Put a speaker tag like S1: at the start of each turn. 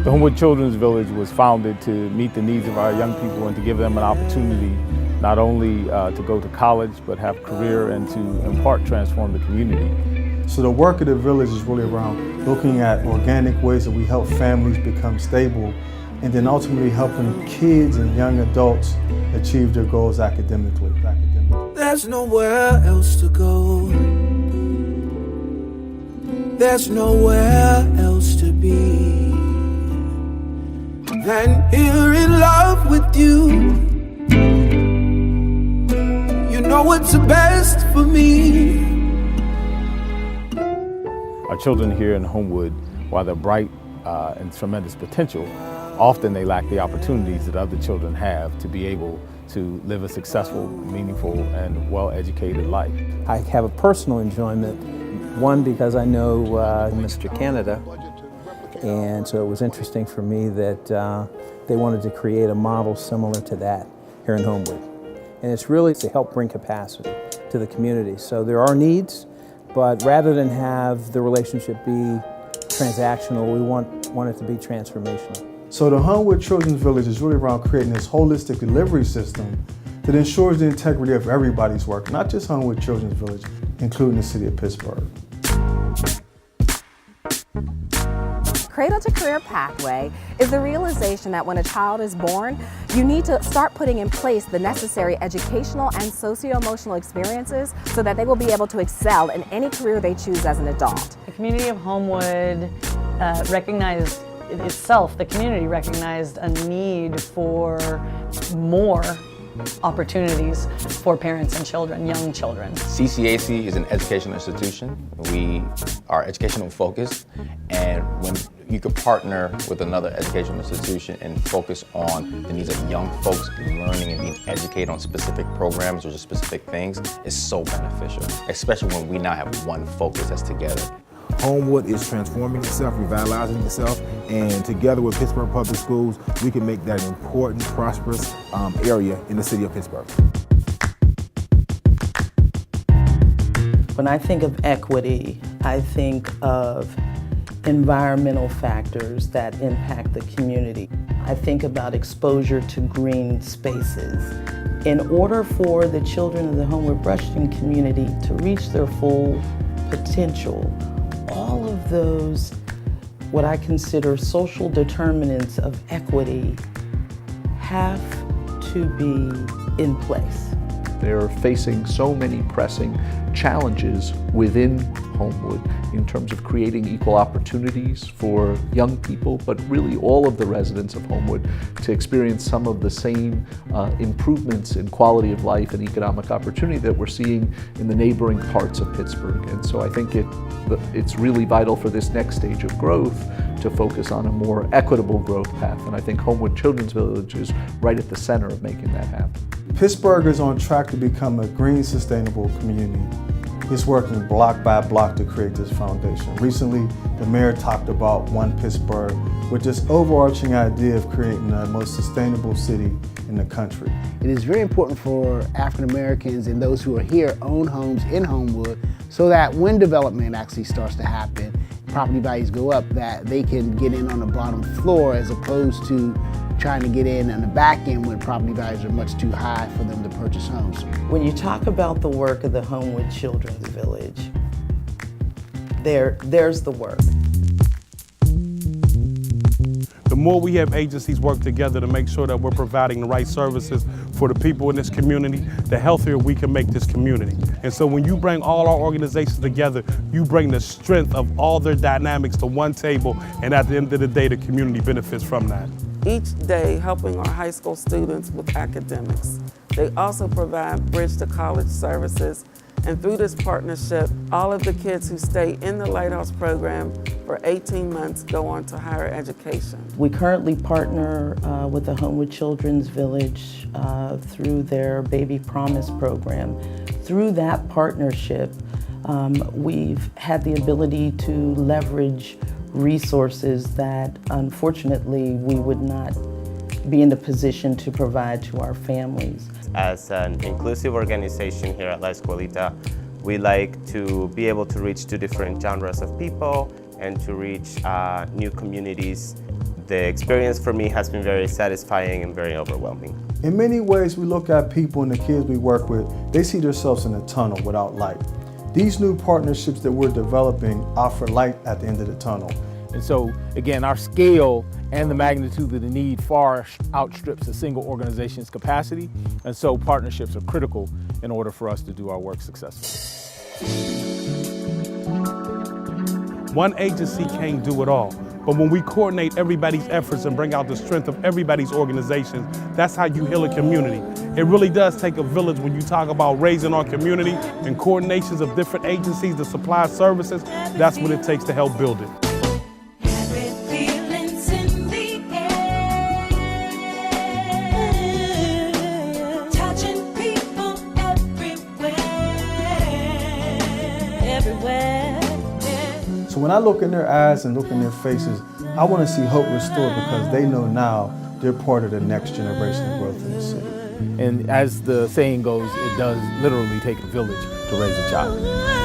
S1: The Homewood Children's Village was founded to meet the needs of our young people and to give them an opportunity not only to go to college, but have a career and to, in part, transform the community.
S2: So the work of the village is really around looking at organic ways that we help families become stable and then ultimately helping kids and young adults achieve their goals academically.
S3: There's nowhere else to go. There's nowhere else to be than here in love with you. You know what's the best for me.
S1: Our children here in Homewood, while they're bright and tremendous potential, often they lack the opportunities that other children have to be able to live a successful, meaningful, and well-educated life.
S4: I have a personal enjoyment, one because I know Mr. Canada, and so it was interesting for me that they wanted to create a model similar to that here in Homewood. And it's really to help bring capacity to the community. So there are needs, but rather than have the relationship be transactional, we want it to be transformational.
S2: So the Homewood Children's Village is really around creating this holistic delivery system that ensures the integrity of everybody's work, not just Homewood Children's Village, including the city of Pittsburgh.
S5: Cradle to Career Pathway is the realization that when a child is born, you need to start putting in place the necessary educational and socio-emotional experiences so that they will be able to excel in any career they choose as an adult.
S6: The community of Homewood recognized itself, the community recognized a need for more opportunities for parents and children, young children.
S7: CCAC is an educational institution. We are educational focused, and when you could partner with another educational institution and focus on the needs of young folks learning and being educated on specific programs or just specific things is so beneficial, especially when we now have one focus that's together.
S8: Homewood is transforming itself, revitalizing itself, and together with Pittsburgh Public Schools, we can make that an important, prosperous area in the city of Pittsburgh.
S9: When I think of equity, I think of environmental factors that impact the community. I think about exposure to green spaces. In order for the children of the Homewood Brushton community to reach their full potential, all of those, what I consider social determinants of equity, have to be in place.
S10: They're facing so many pressing challenges within Homewood in terms of creating equal opportunities for young people, but really all of the residents of Homewood to experience some of the same improvements in quality of life and economic opportunity that we're seeing in the neighboring parts of Pittsburgh. And so I think it's really vital for this next stage of growth to focus on a more equitable growth path. And I think Homewood Children's Village is right at the center of making that happen.
S2: Pittsburgh is on track to become a green, sustainable community. It's working block by block to create this foundation. Recently, the mayor talked about One Pittsburgh with this overarching idea of creating the most sustainable city in the country.
S11: It is very important for African Americans and those who are here own homes in Homewood so that when development actually starts to happen, property values go up, that they can get in on the bottom floor as opposed to trying to get in on the back end when property values are much too high for them to purchase homes.
S9: When you talk about the work of the Homewood Children's Village, there's the work.
S12: The more we have agencies work together to make sure that we're providing the right services for the people in this community, the healthier we can make this community. And so when you bring all our organizations together, you bring the strength of all their dynamics to one table, and at the end of the day, the community benefits from that.
S13: Each day helping our high school students with academics. They also provide bridge to college services, and through this partnership, all of the kids who stay in the Lighthouse program for 18 months go on to higher education.
S9: We currently partner with the Homewood Children's Village through their Baby Promise program. Through that partnership, we've had the ability to leverage resources that unfortunately we would not be in the position to provide to our families.
S14: As an inclusive organization here at La Escuelita, we like to be able to reach two different genres of people and to reach new communities the experience for me has been very satisfying and very overwhelming.
S2: In many ways, we look at people and the kids we work with, they see themselves in a tunnel without light. These new partnerships that we're developing offer light at the end of the tunnel.
S1: And so, again, our scale and the magnitude of the need far outstrips a single organization's capacity, and so partnerships are critical in order for us to do our work successfully.
S12: One agency can't do it all, but when we coordinate everybody's efforts and bring out the strength of everybody's organizations, that's how you heal a community. It really does take a village when you talk about raising our community and coordinations of different agencies to supply services. That's what it takes to help build it.
S2: So when I look in their eyes and look in their faces, I want to see hope restored because they know now they're part of the next generation of growth in the city.
S1: And as the saying goes, it does literally take a village to raise a child.